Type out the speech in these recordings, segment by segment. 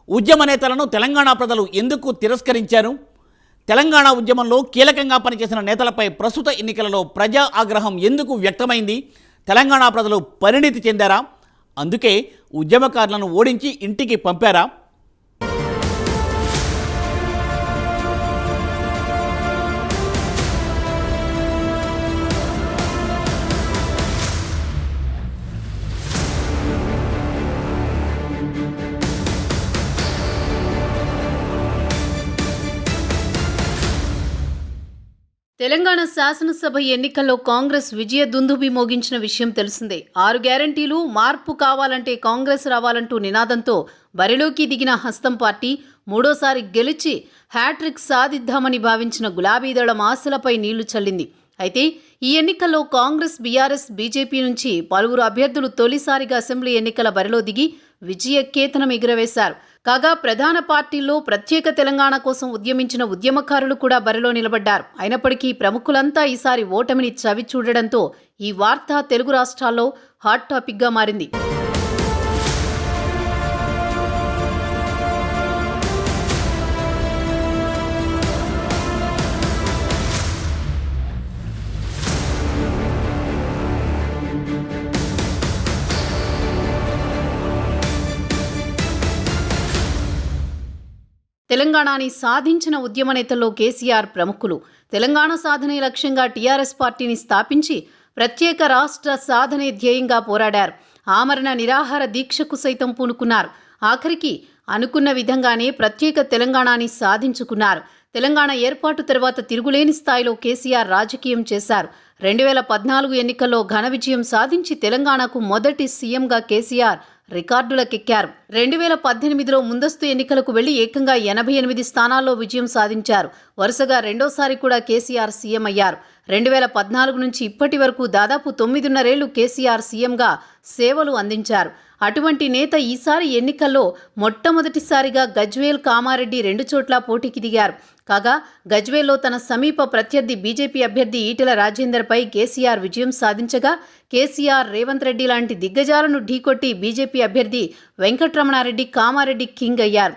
ఉద్యమ నేతలను తెలంగాణ ప్రజలు ఎందుకు తిరస్కరించారు? తెలంగాణ ఉద్యమంలో కీలకంగా పనిచేసిన నేతలపై ప్రస్తుత ఎన్నికలలో ప్రజా ఆగ్రహం ఎందుకు వ్యక్తమైంది? తెలంగాణ ప్రజలు పరిణితి చెందారా? అందుకే ఉద్యమకారులను ఓడించి ఇంటికి పంపారా? తెలంగాణ శాసనసభ ఎన్నికల్లో కాంగ్రెస్ విజయ దుందుబి మోగించిన విషయం తెలిసిందే. 6 గ్యారంటీలు, మార్పు కావాలంటే కాంగ్రెస్ రావాలంటూ నినాదంతో బరిలోకి దిగిన హస్తం పార్టీ మూడోసారి గెలిచి హ్యాట్రిక్ సాధిద్దామని భావించిన గులాబీదళం ఆశలపై నీళ్లు చల్లింది. అయితే ఈ ఎన్నికల్లో కాంగ్రెస్, బీఆర్ఎస్, బీజేపీ నుంచి పలువురు అభ్యర్థులు తొలిసారిగా అసెంబ్లీ ఎన్నికల బరిలో దిగి విజయ కేతనం ఎగురవేశారు. కాగా ప్రధాన పార్టీల్లో ప్రత్యేక తెలంగాణ కోసం ఉద్యమించిన ఉద్యమకారులు కూడా బరిలో నిలబడ్డారు. అయినప్పటికీ ప్రముఖులంతా ఈసారి ఓటమిని చవి చూడడంతో ఈ వార్త తెలుగు రాష్ట్రాల్లో హాట్ టాపిక్గా మారింది. తెలంగాణని సాధించిన ఉద్యమ నేతల్లో కేసీఆర్ ప్రముఖులు. తెలంగాణ సాధనే లక్ష్యంగా టీఆర్ఎస్ పార్టీని స్థాపించి ప్రత్యేక రాష్ట్ర సాధనే ధ్యేయంగా పోరాడారు. ఆమరణ నిరాహార దీక్షకు సైతం పూనుకున్నారు. ఆఖరికి అనుకున్న విధంగానే ప్రత్యేక తెలంగాణని సాధించుకున్నారు. తెలంగాణ ఏర్పాటు తర్వాత తిరుగులేని స్థాయిలో కేసీఆర్ రాజకీయం చేశారు. 2014 ఎన్నికల్లో ఘన విజయం సాధించి తెలంగాణకు మొదటి సీఎంగా కేసీఆర్ రికార్డులకెక్కారు. 2018లో ముందస్తు ఎన్నికలకు వెళ్లి ఏకంగా 88 స్థానాల్లో విజయం సాధించారు. వరుసగా రెండోసారి కూడా కేసీఆర్ సీఎం అయ్యారు. 2014 నుంచి ఇప్పటి వరకు దాదాపు 9.5 ఏళ్లు కేసీఆర్ సీఎంగా సేవలు అందించారు. అటువంటి నేత ఈసారి ఎన్నికల్లో మొట్టమొదటిసారిగా గజ్వేల్, కామారెడ్డి 2 చోట్ల పోటీకి దిగారు. కాగా గజ్వేల్లో తన సమీప ప్రత్యర్థి బీజేపీ అభ్యర్థి ఈటెల రాజేందర్పై కేసీఆర్ విజయం సాధించగా కేసీఆర్, రేవంత్ రెడ్డి లాంటి దిగ్గజాలను ఢీకొట్టి బీజేపీ అభ్యర్థి వెంకట్రమణారెడ్డి కామారెడ్డి కింగ్ అయ్యారు.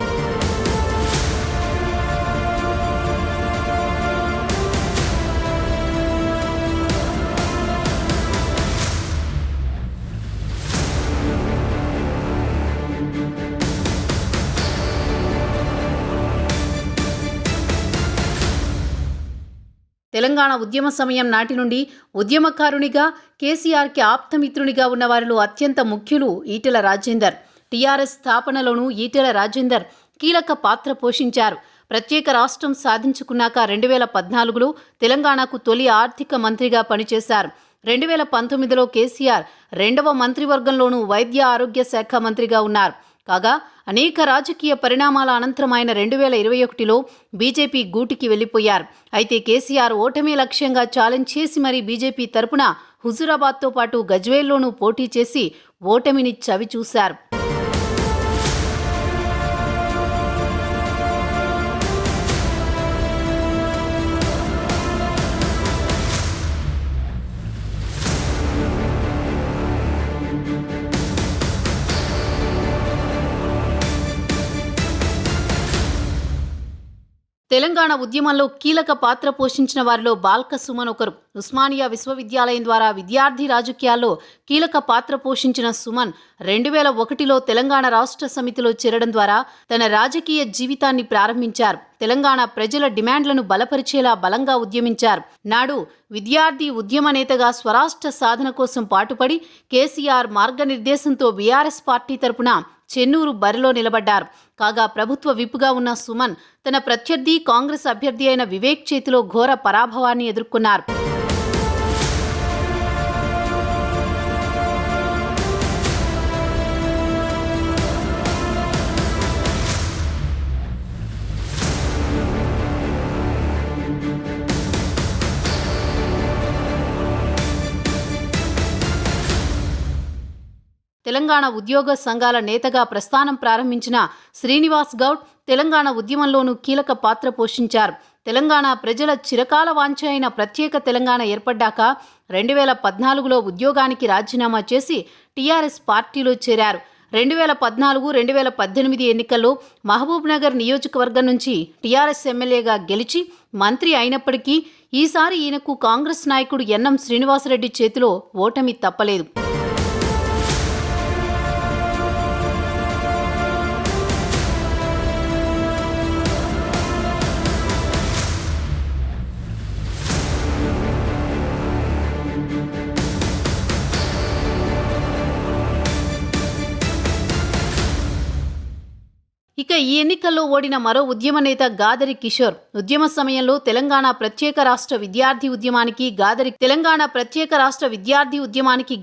తెలంగాణ ఉద్యమ సమయం నాటి నుండి ఉద్యమకారునిగా, కేసీఆర్కి ఆప్తమిత్రునిగా ఉన్న వారిలో అత్యంత ముఖ్యులు ఈటెల రాజేందర్. టీఆర్ఎస్ స్థాపనలోనూ ఈటెల రాజేందర్ కీలక పాత్ర పోషించారు. ప్రత్యేక రాష్ట్రం సాధించుకున్నాక 2014లో తెలంగాణకు తొలి ఆర్థిక మంత్రిగా పనిచేశారు. 2019లో కేసీఆర్ 2వ మంత్రివర్గంలోనూ వైద్య ఆరోగ్య శాఖ మంత్రిగా ఉన్నారు. కాగా అనేక రాజకీయ పరిణామాల అనంతరం ఆయన 2021లో బీజేపీ గూటికి వెళ్లిపోయారు. అయితే కేసీఆర్ ఓటమే లక్ష్యంగా ఛాలెంజ్ చేసి మరీ బీజేపీ తరపున హుజూరాబాద్తో పాటు గజ్వేల్లోనూ పోటీ చేసి ఓటమిని చవిచూశారు. తెలంగాణ ఉద్యమంలో కీలక పాత్ర పోషించిన వారిలో బాల్క సుమన్ ఒకరు. ఉస్మానియా విశ్వవిద్యాలయం ద్వారా విద్యార్థి రాజకీయాల్లో కీలక పాత్ర పోషించిన సుమన్ 2001లో తెలంగాణ రాష్ట్ర సమితిలో చేరడం ద్వారా తన రాజకీయ జీవితాన్ని ప్రారంభించారు. తెలంగాణ ప్రజల డిమాండ్లను బలపరిచేలా బలంగా ఉద్యమించారు. నాడు విద్యార్థి ఉద్యమ నేతగా స్వరాష్ట్ర సాధన కోసం పాటుపడి కేసీఆర్ మార్గనిర్దేశంతో బీఆర్ఎస్ పార్టీ తరపున చెన్నూరు బరిలో నిలబడ్డారు. కాగా ప్రభుత్వ విప్గా ఉన్న సుమన్ తన ప్రత్యర్థి కాంగ్రెస్ అభ్యర్థి అయిన వివేక్ చేతిలో ఘోర పరాభవాన్ని ఎదుర్కొన్నారు. తెలంగాణ ఉద్యోగ సంఘాల నేతగా ప్రస్థానం ప్రారంభించిన శ్రీనివాస్ గౌడ్ తెలంగాణ ఉద్యమంలోనూ కీలక పాత్ర పోషించారు. తెలంగాణ ప్రజల చిరకాల వాంఛ అయిన ప్రత్యేక తెలంగాణ ఏర్పడ్డాక 2014లో ఉద్యోగానికి రాజీనామా చేసి టీఆర్ఎస్ పార్టీలో చేరారు. 2014, 2018 ఎన్నికల్లో మహబూబ్నగర్ నియోజకవర్గం నుంచి టీఆర్ఎస్ ఎమ్మెల్యేగా గెలిచి మంత్రి అయినప్పటికీ ఈసారి ఈయనకు కాంగ్రెస్ నాయకుడు ఎన్ఎం శ్రీనివాసరెడ్డి చేతిలో ఓటమి తప్పలేదు. ఇక ఈ ఎన్నికల్లో ఓడిన మరో ఉద్యమ నేత గాదరి కిషోర్ ఉద్యమ సమయంలో తెలంగాణ ప్రత్యేక రాష్ట్ర విద్యార్థి ఉద్యమానికి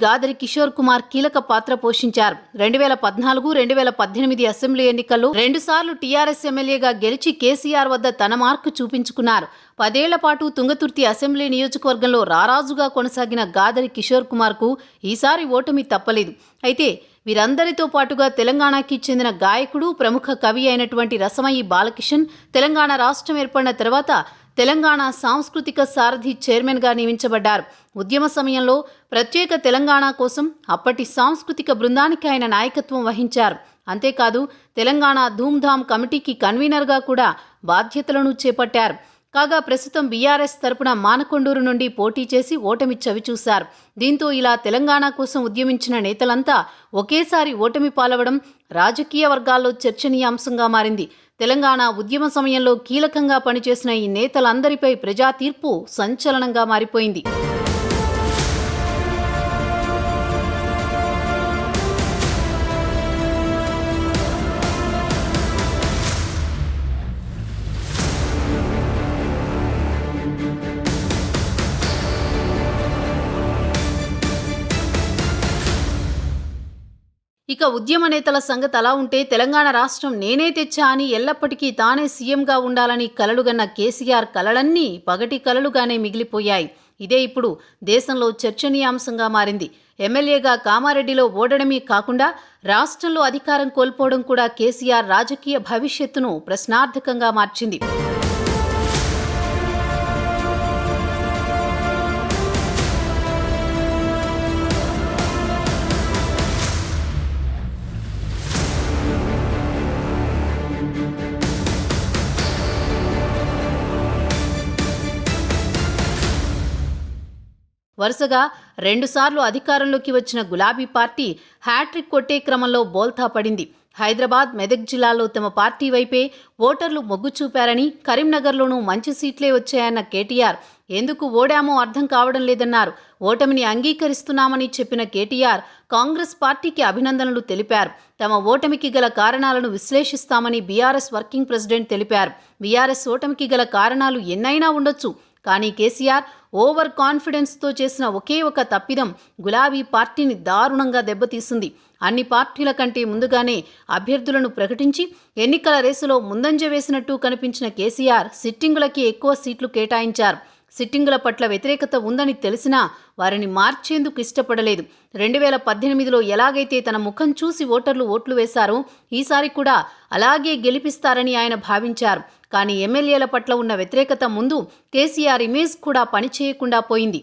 గాదరి కిషోర్ కుమార్ కీలక పాత్ర పోషించారు. 2014, 2018 అసెంబ్లీ ఎన్నికల్లో 2 సార్లు టీఆర్ఎస్ ఎమ్మెల్యేగా గెలిచి కేసీఆర్ వద్ద తన మార్కు చూపించుకున్నారు. 10 ఏళ్ల పాటు తుంగతుర్తి అసెంబ్లీ నియోజకవర్గంలో రారాజుగా కొనసాగిన గాదరి కిషోర్ కుమార్కు ఈసారి ఓటమి తప్పలేదు. అయితే వీరందరితో పాటుగా తెలంగాణకి చెందిన గాయకుడు, ప్రముఖ కవి అయినటువంటి రసమయి బాలకిషన్ తెలంగాణ రాష్ట్రం ఏర్పడిన తర్వాత తెలంగాణ సాంస్కృతిక సారథి చైర్మన్గా నియమించబడ్డారు. ఉద్యమ సమయంలో ప్రత్యేక తెలంగాణ కోసం అప్పటి సాంస్కృతిక బృందానికి ఆయన నాయకత్వం వహించారు. అంతేకాదు తెలంగాణ ధూమ్ధామ్ కమిటీకి కన్వీనర్గా కూడా బాధ్యతలను చేపట్టారు. కాగా ప్రస్తుతం బీఆర్ఎస్ తరపున మానకొండూరు నుండి పోటీ చేసి ఓటమి చవిచూశారు. దీంతో ఇలా తెలంగాణ కోసం ఉద్యమించిన నేతలంతా ఒకేసారి ఓటమి పాలవడం రాజకీయ వర్గాల్లో చర్చనీయాంశంగా మారింది. తెలంగాణ ఉద్యమ సమయంలో కీలకంగా పనిచేసిన ఈ నేతలందరిపై ప్రజా తీర్పు సంచలనంగా మారిపోయింది. ఇక ఉద్యమ నేతల సంగతి అలా ఉంటే తెలంగాణ రాష్ట్రం నేనే తెచ్చా అని ఎల్లప్పటికీ తానే సీఎంగా ఉండాలని కలలుగన్న కేసీఆర్ కలలన్నీ పగటి కలలుగానే మిగిలిపోయాయి. ఇదే ఇప్పుడు దేశంలో చర్చనీయాంశంగా మారింది. ఎమ్మెల్యేగా కామారెడ్డిలో ఓడడమే కాకుండా రాష్ట్రంలో అధికారం కోల్పోవడం కూడా కేసీఆర్ రాజకీయ భవిష్యత్తును ప్రశ్నార్థకంగా మార్చింది. వరుసగా 2 సార్లు అధికారంలోకి వచ్చిన గులాబీ పార్టీ హ్యాట్రిక్ కొట్టే క్రమంలో బోల్తా పడింది. హైదరాబాద్, మెదక్ జిల్లాలో తమ పార్టీ వైపే ఓటర్లు మొగ్గు చూపారని, కరీంనగర్లోనూ మంచి సీట్లే వచ్చాయన్న కేటీఆర్ ఎందుకు ఓడామో అర్థం కావడం లేదన్నారు. ఓటమిని అంగీకరిస్తున్నామని చెప్పిన కేటీఆర్ కాంగ్రెస్ పార్టీకి అభినందనలు తెలిపారు. తమ ఓటమికి గల కారణాలను విశ్లేషిస్తామని బీఆర్ఎస్ వర్కింగ్ ప్రెసిడెంట్ తెలిపారు. బీఆర్ఎస్ ఓటమికి గల కారణాలు ఎన్నైనా ఉండొచ్చు, కానీ కేసీఆర్ ఓవర్ కాన్ఫిడెన్స్తో చేసిన ఒకే ఒక తప్పిదం గులాబీ పార్టీని దారుణంగా దెబ్బతీసింది. అన్ని పార్టీల కంటే ముందుగానే అభ్యర్థులను ప్రకటించి ఎన్నికల రేసులో ముందంజ వేసినట్టు కనిపించిన కేసీఆర్ సిట్టింగులకి ఎక్కువ సీట్లు కేటాయించారు. సిట్టింగుల పట్ల వ్యతిరేకత ఉందని తెలిసినా వారిని మార్చేందుకు ఇష్టపడలేదు. 2018లో ఎలాగైతే తన ముఖం చూసి ఓటర్లు ఓట్లు వేశారో ఈసారి కూడా అలాగే గెలిపిస్తారని ఆయన భావించారు. కానీ ఎమ్మెల్యేల పట్ల ఉన్న వ్యతిరేకత ముందు కేసీఆర్ ఇమేజ్ కూడా పనిచేయకుండా పోయింది.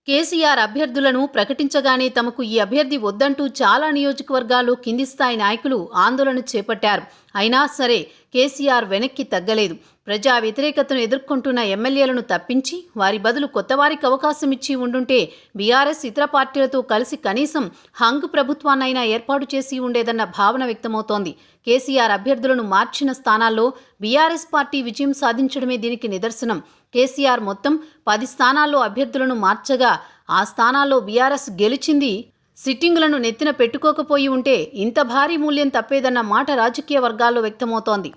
కేసీఆర్ అభ్యర్థులను ప్రకటించగానే తమకు ఈ అభ్యర్థి వద్దంటూ చాలా నియోజకవర్గాల్లో కింది స్థాయి నాయకులు ఆందోళన చేపట్టారు. అయినా సరే కేసీఆర్ వెనక్కి తగ్గలేదు. ప్రజా వ్యతిరేకతను ఎదుర్కొంటున్న ఎమ్మెల్యేలను తప్పించి వారి బదులు కొత్తవారికి అవకాశం ఇచ్చి ఉండుంటే బీఆర్ఎస్ ఇతర పార్టీలతో కలిసి కనీసం హంగ్ ప్రభుత్వాన్నైనా ఏర్పాటు చేసి ఉండేదన్న భావన వ్యక్తమవుతోంది. కేసీఆర్ అభ్యర్థులను మార్చిన స్థానాల్లో బీఆర్ఎస్ పార్టీ విజయం సాధించడమే దీనికి నిదర్శనం. కేసీఆర్ మొత్తం 10 స్థానాల్లో అభ్యర్థులను మార్చగా ఆ స్థానాల్లో బీఆర్ఎస్ గెలిచింది. సిట్టింగులను నెత్తిన పెట్టుకోకపోయి ఉంటే ఇంత భారీ మూల్యం తప్పేదన్న మాట రాజకీయ వర్గాల్లో వ్యక్తమవుతోంది.